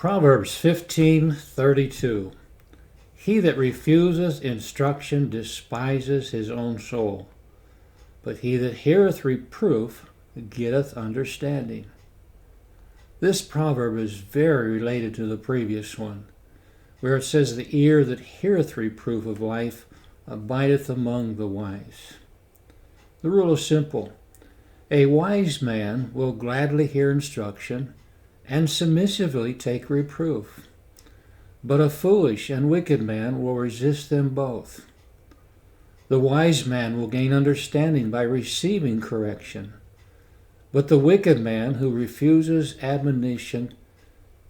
Proverbs 15:32. He that refuseth instruction despises his own soul, but he that heareth reproof getteth understanding. This proverb is very related to the previous one, where it says, the ear that heareth reproof of life abideth among the wise. The rule is simple. A wise man will gladly hear instruction and submissively take reproof, but a foolish and wicked man will resist them both. The wise man will gain understanding by receiving correction, but the wicked man who refuses admonition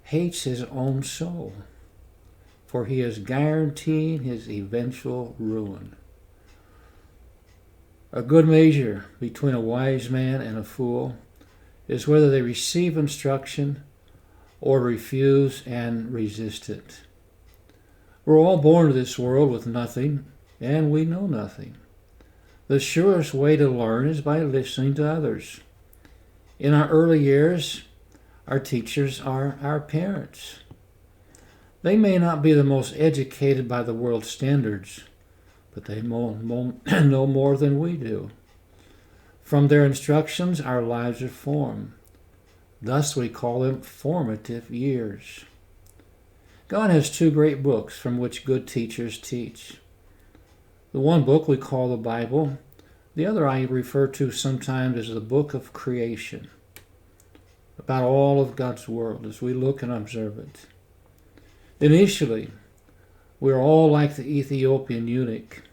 hates his own soul, for he is guaranteeing his eventual ruin. A good measure between a wise man and a fool is whether they receive instruction or refuse and resist it. We're all born to this world with nothing, and we know nothing. The surest way to learn is by listening to others. In our early years, our teachers are our parents. They may not be the most educated by the world's standards, but they know more than we do. From their instructions, our lives are formed. Thus we call them formative years. God has two great books from which good teachers teach. The one book we call the Bible. The other I refer to sometimes as the book of creation, about all of God's world as we look and observe it. Initially, we're all like the Ethiopian eunuch.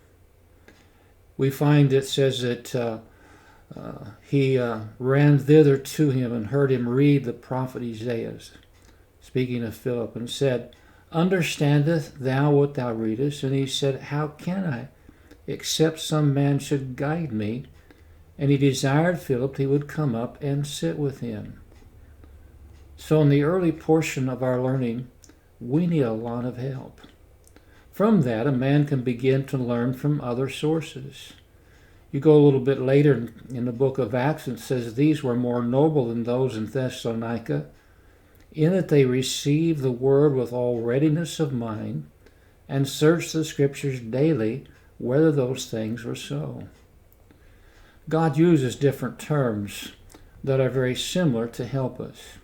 We find it says that he ran thither to him and heard him read the prophet Isaiah, speaking of Philip, and said, Understandest thou what thou readest? And he said, How can I, except some man should guide me? And he desired Philip he would come up and sit with him. So in the early portion of our learning, we need a lot of help. From that, a man can begin to learn from other sources. You go a little bit later in the book of Acts, it says, These were more noble than those in Thessalonica, in that they received the word with all readiness of mind, and searched the Scriptures daily whether those things were so. God uses different terms that are very similar to help us.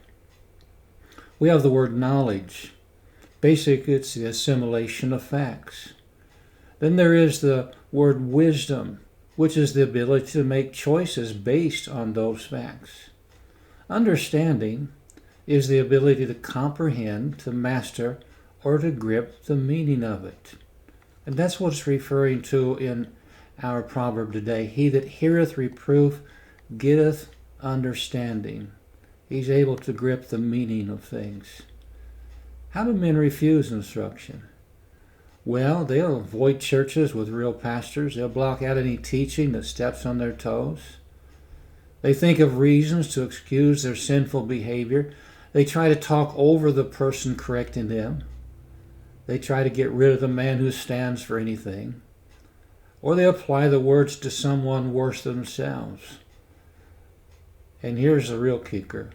We have the word knowledge. Basically, it's the assimilation of facts. Then there is the word wisdom, which is the ability to make choices based on those facts. Understanding is the ability to comprehend, to master, or to grip the meaning of it. And that's what it's referring to in our proverb today. He that heareth reproof getteth understanding. He's able to grip the meaning of things. How do men refuse instruction? Well, they'll avoid churches with real pastors. They'll block out any teaching that steps on their toes. They think of reasons to excuse their sinful behavior. They try to talk over the person correcting them. They try to get rid of the man who stands for anything. Or they apply the words to someone worse than themselves. And here's the real kicker.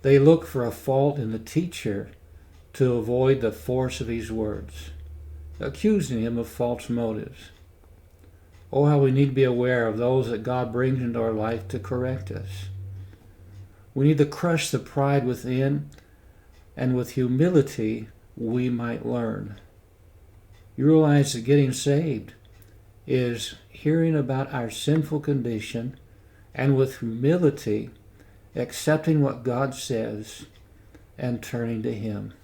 They look for a fault in the teacher to avoid the force of his words, accusing him of false motives. Oh, how we need to be aware of those that God brings into our life to correct us. We need to crush the pride within, and with humility we might learn. You realize that getting saved is hearing about our sinful condition and with humility accepting what God says and turning to Him.